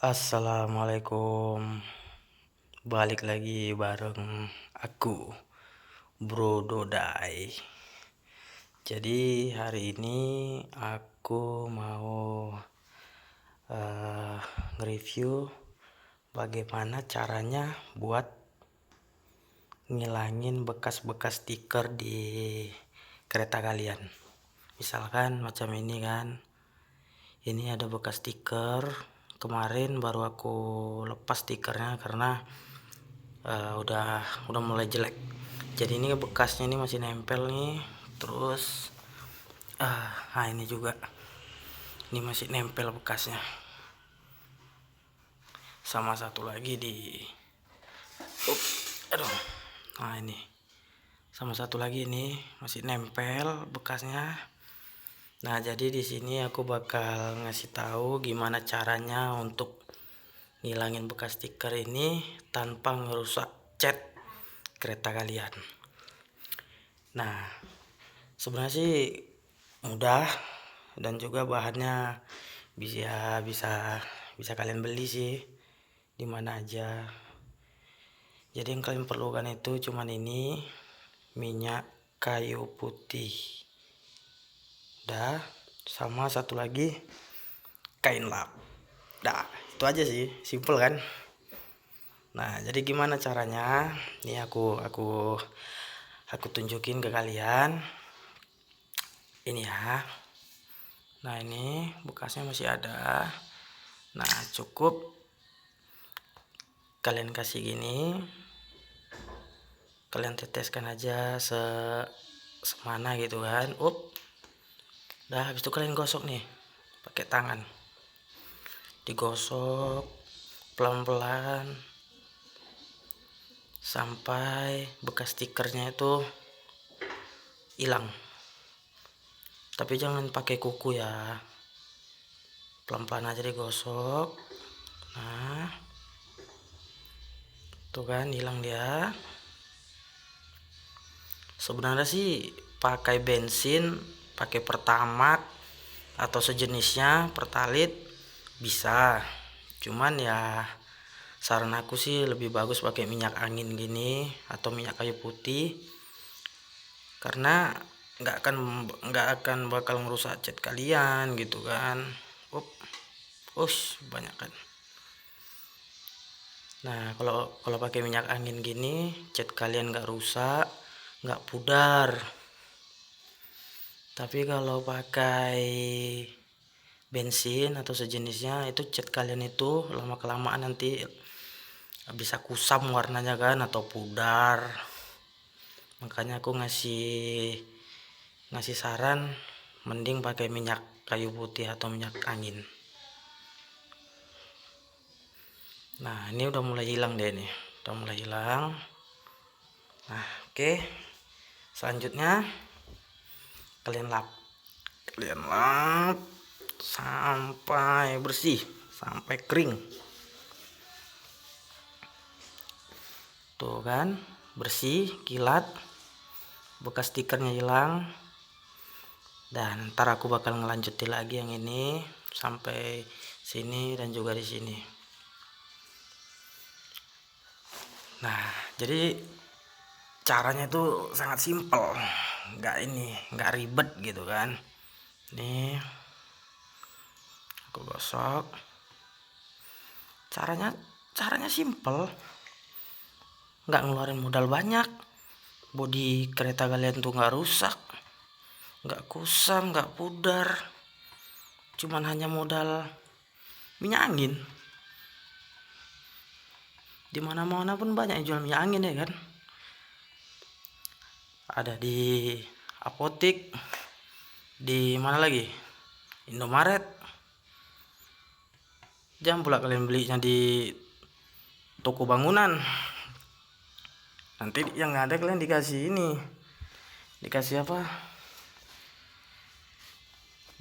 Assalamualaikum, balik lagi bareng aku, Bro Dodai. Jadi hari ini aku mau nge-review bagaimana caranya buat ngilangin bekas-bekas stiker di kereta kalian. Misalkan macam ini kan, ini ada bekas stiker. Kemarin baru aku lepas stikernya karena udah mulai jelek. Jadi ini bekasnya ini masih nempel nih. Terus nah ini juga, ini masih nempel bekasnya. Sama satu lagi di aduh, nah ini sama satu lagi ini masih nempel bekasnya. Nah jadi di sini aku bakal ngasih tahu gimana caranya untuk ngilangin bekas stiker ini tanpa ngerusak cat kereta kalian. Nah sebenarnya sih mudah dan juga bahannya bisa bisa bisa kalian beli sih di mana aja. Jadi yang kalian perlukan itu cuman ini, minyak kayu putih, dah, sama satu lagi kain lap. Dah, itu aja sih, simple kan. Nah jadi gimana caranya, ini aku tunjukin ke kalian ini ya. Nah ini bekasnya masih ada. Nah cukup kalian kasih gini, kalian teteskan aja semana gitu kan. Dah habis itu kalian gosok nih pakai tangan, digosok pelan-pelan sampai bekas stikernya itu hilang. Tapi jangan pakai kuku ya, pelan-pelan aja digosok. Nah tuh kan hilang dia. Sebenarnya sih pakai bensin, pakai pertamax atau sejenisnya, pertalit bisa. Cuman ya saran aku sih lebih bagus pakai minyak angin gini atau minyak kayu putih, karena nggak akan bakal merusak cat kalian gitu kan. Banyak kan. Nah kalau pakai minyak angin gini cat kalian nggak rusak, nggak pudar. Tapi kalau pakai bensin atau sejenisnya itu cat kalian itu lama kelamaan nanti bisa kusam warnanya kan, atau pudar. Makanya aku ngasih saran mending pakai minyak kayu putih atau minyak angin. Nah ini udah mulai hilang deh nih, udah mulai hilang. Nah oke, selanjutnya kalian lap sampai bersih, sampai kering. Tuh kan bersih, kilat, bekas stikernya hilang. Dan ntar aku bakal ngelanjutin lagi yang ini sampai sini dan juga di sini. Nah jadi caranya itu sangat simpel, nggak ribet gitu kan. Nih aku gosok, caranya simpel, nggak ngeluarin modal banyak. Bodi kereta kalian tuh nggak rusak, nggak kusam, nggak pudar, cuman hanya modal minyak angin. Dimana-mana pun banyak yang jual minyak angin ya kan. Ada di apotik, di mana lagi, Indomaret. Jangan pula kalian belinya di toko bangunan, nanti yang ada kalian dikasih ini, dikasih apa,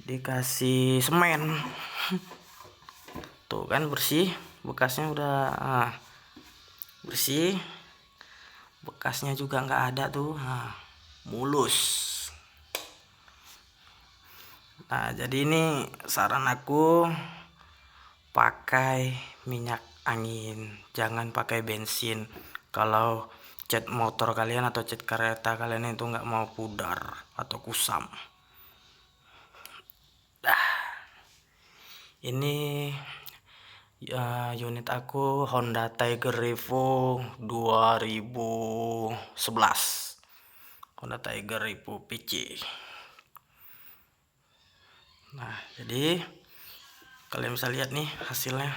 dikasih semen. Tuh kan bersih, bekasnya udah bersih, bekasnya juga nggak ada tuh, mulus. Nah jadi ini saran aku pakai minyak angin, jangan pakai bensin. Kalau cat motor kalian atau cat kereta kalian itu nggak mau pudar atau kusam. Ini unit aku Honda Tiger Revo 2011, Honda Tiger Revo PC. Nah, jadi kalian bisa lihat nih hasilnya.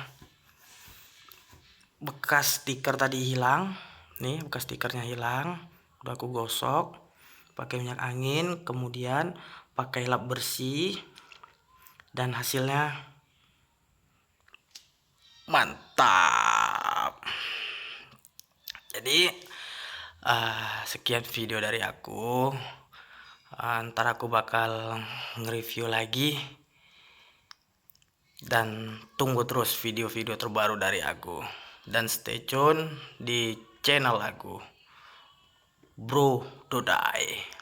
Bekas stiker tadi hilang nih, bekas stikernya hilang, udah aku gosok pakai minyak angin, kemudian pakai lap bersih, dan hasilnya mantap. Jadi sekian video dari aku. Ntar aku bakal nge-review lagi, dan tunggu terus video-video terbaru dari aku, dan stay tune di channel aku, Bro Dodai.